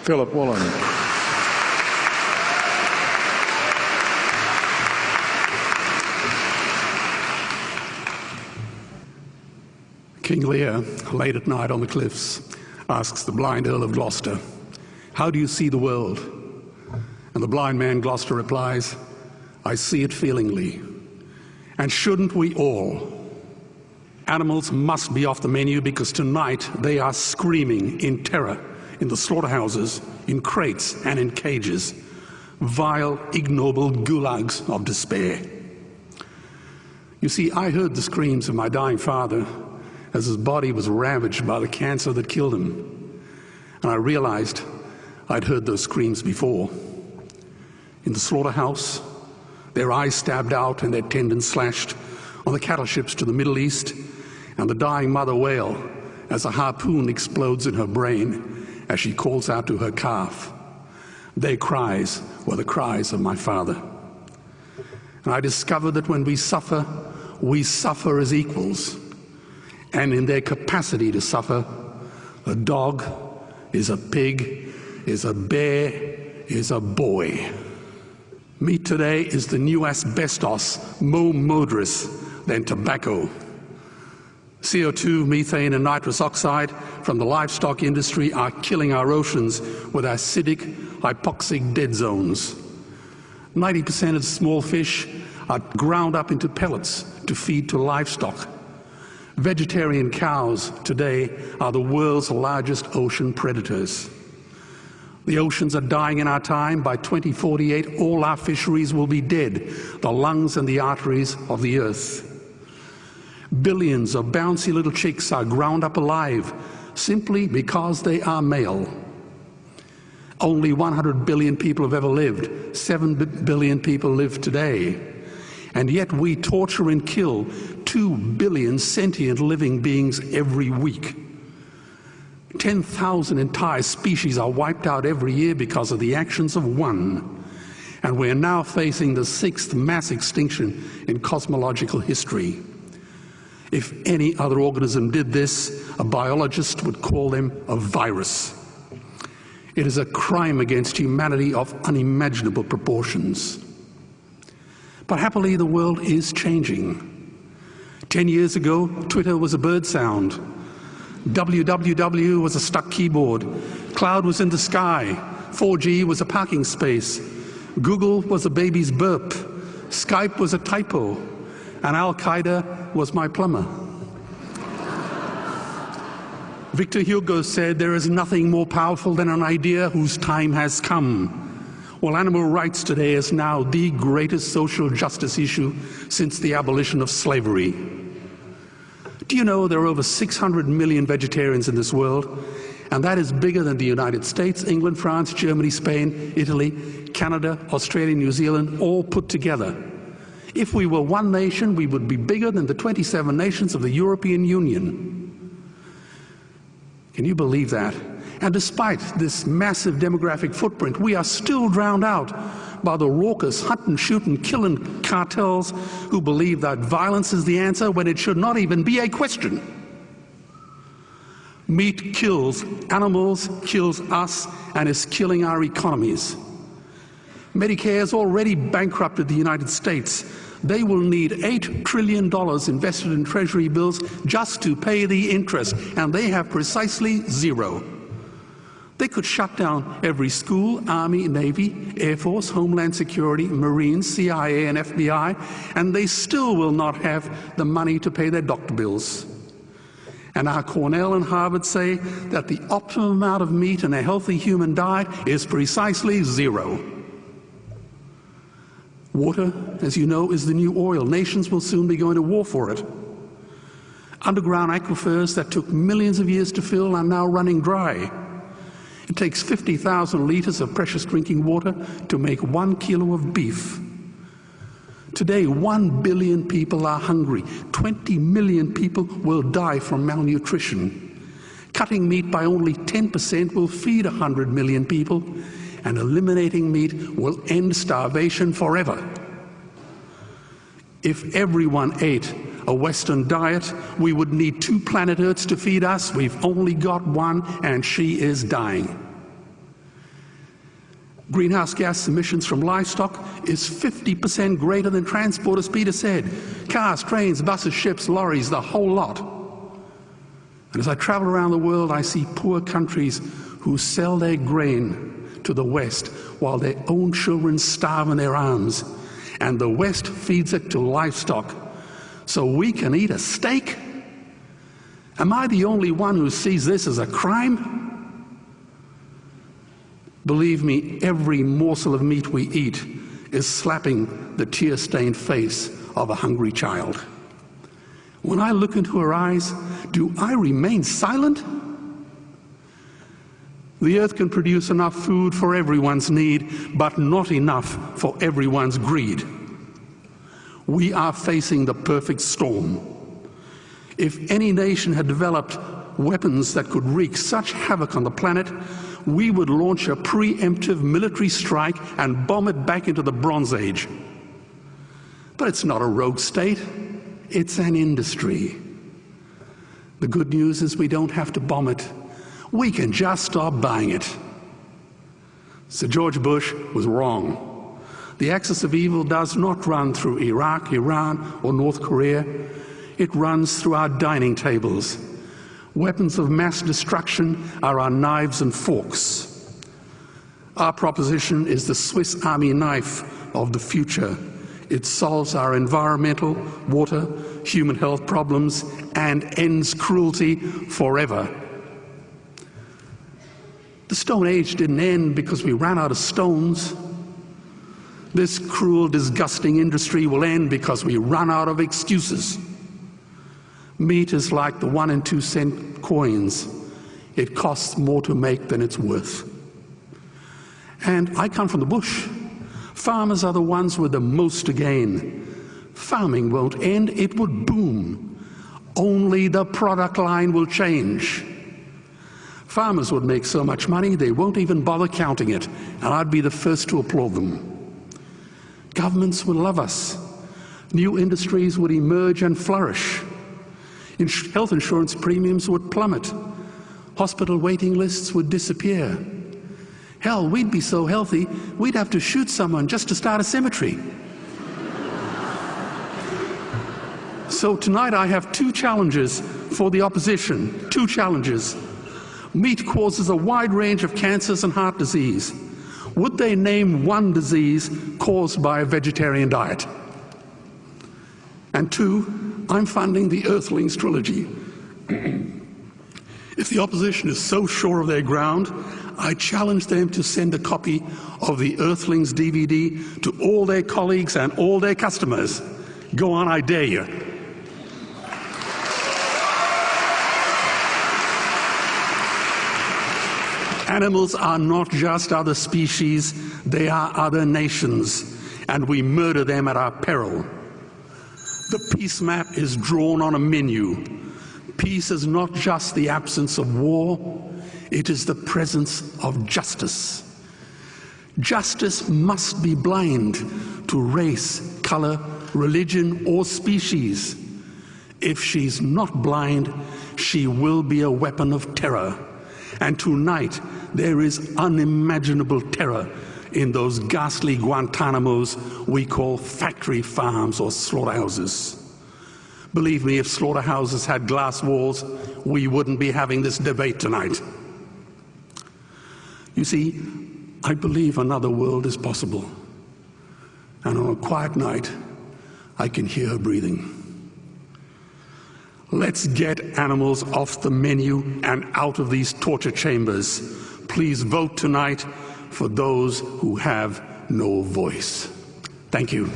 Philip Woolen. King Lear, late at night on the cliffs, asks the blind Earl of Gloucester, "How do you see the world?" And the blind man Gloucester replies, "I see it feelingly. And shouldn't we all? Animals must be off the menu because tonight they are screaming in terror in the slaughterhouses, in crates and in cages, vile, ignoble gulags of despair." You see, I heard the screams of my dying father as his body was ravaged by the cancer that killed him. And I realized I'd heard those screams before. In the slaughterhouse, their eyes stabbed out and their tendons slashed, on the cattle ships to the Middle East, and the dying mother wail as a harpoon explodes in her brain as she calls out to her calf. Their cries were the cries of my father. And I discovered that when we suffer as equals. And in their capacity to suffer, a dog is a pig, is a bear, is a boy. Meat today is the new asbestos, more murderous than tobacco. CO2, methane and nitrous oxide from the livestock industry are killing our oceans with acidic, hypoxic dead zones. 90% of small fish are ground up into pellets to feed to livestock. Vegetarian cows today are the world's largest ocean predators. The oceans are dying in our time. By 2048, all our fisheries will be dead, the lungs and the arteries of the earth. Billions of bouncy little chicks are ground up alive simply because they are male. Only 100 billion people have ever lived. 7 billion people live today. And yet we torture and kill 2 billion sentient living beings every week. 10,000 entire species are wiped out every year because of the actions of one. And we're now facing the 6th mass extinction in cosmological history. If any other organism did this, a biologist would call them a virus. It is a crime against humanity of unimaginable proportions. But happily, the world is changing. 10 years ago, Twitter was a bird sound. www was a stuck keyboard. Cloud was in the sky. 4G was a parking space. Google was a baby's burp. Skype was a typo. And Al-Qaeda was my plumber. Victor Hugo said, "There is nothing more powerful than an idea whose time has come." Well, animal rights today is now the greatest social justice issue since the abolition of slavery. Do you know there are over 600 million vegetarians in this world? And that is bigger than the United States, England, France, Germany, Spain, Italy, Canada, Australia, New Zealand, all put together. If we were one nation, we would be bigger than the 27 nations of the European Union. Can you believe that? And despite this massive demographic footprint, we are still drowned out by the raucous hunt and shoot and killing cartels who believe that violence is the answer when it should not even be a question. Meat kills animals, kills us, and is killing our economies. Medicare has already bankrupted the United States. They will need $8 trillion invested in treasury bills just to pay the interest, and they have precisely zero. They could shut down every school, Army, Navy, Air Force, Homeland Security, Marines, CIA, and FBI, and they still will not have the money to pay their doctor bills. And our Cornell and Harvard say that the optimum amount of meat in a healthy human diet is precisely zero. Water, as you know, is the new oil. Nations will soon be going to war for it. Underground aquifers that took millions of years to fill are now running dry. It takes 50,000 liters of precious drinking water to make 1 kilo of beef. Today, 1 billion people are hungry. 20 million people will die from malnutrition. Cutting meat by only 10% will feed 100 million people, and eliminating meat will end starvation forever. If everyone ate a Western diet, we would need 2 planet Earths to feed us. We've only got one, and she is dying. Greenhouse gas emissions from livestock is 50% greater than transport, as Peter said. Cars, trains, buses, ships, lorries, the whole lot. And as I travel around the world, I see poor countries who sell their grain to the West while their own children starve in their arms. And the West feeds it to livestock so we can eat a steak? Am I the only one who sees this as a crime? Believe me, every morsel of meat we eat is slapping the tear-stained face of a hungry child. When I look into her eyes, do I remain silent? The earth can produce enough food for everyone's need, but not enough for everyone's greed. We are facing the perfect storm. If any nation had developed weapons that could wreak such havoc on the planet, we would launch a preemptive military strike and bomb it back into the Bronze Age. But it's not a rogue state, it's an industry. The good news is we don't have to bomb it. We can just stop buying it. Sir George Bush was wrong. The axis of evil does not run through Iraq, Iran, or North Korea. It runs through our dining tables. Weapons of mass destruction are our knives and forks. Our proposition is the Swiss Army knife of the future. It solves our environmental, water, human health problems and ends cruelty forever. The Stone Age didn't end because we ran out of stones. This cruel, disgusting industry will end because we run out of excuses. Meat is like the 1 and 2 cent coins. It costs more to make than it's worth. And I come from the bush. Farmers are the ones with the most to gain. Farming won't end, it would boom. Only the product line will change. Farmers would make so much money they won't even bother counting it, and I'd be the first to applaud them. Governments would love us. New industries would emerge and flourish. Health insurance premiums would plummet. Hospital waiting lists would disappear. Hell, we'd be so healthy, we'd have to shoot someone just to start a cemetery. So tonight I have 2 challenges for the opposition. 2 challenges. Meat causes a wide range of cancers and heart disease. Would they name one disease caused by a vegetarian diet? And 2, I'm funding the Earthlings trilogy. If the opposition is so sure of their ground, I challenge them to send a copy of the Earthlings DVD to all their colleagues and all their customers. Go on, I dare you. Animals are not just other species, they are other nations, and we murder them at our peril. The peace map is drawn on a menu. Peace is not just the absence of war, it is the presence of justice. Justice must be blind to race, color, religion, or species. If she's not blind, she will be a weapon of terror. And tonight, there is unimaginable terror in those ghastly Guantanamos we call factory farms or slaughterhouses. Believe me, if slaughterhouses had glass walls, we wouldn't be having this debate tonight. You see, I believe another world is possible. And on a quiet night, I can hear her breathing. Let's get animals off the menu and out of these torture chambers. Please vote tonight for those who have no voice. Thank you.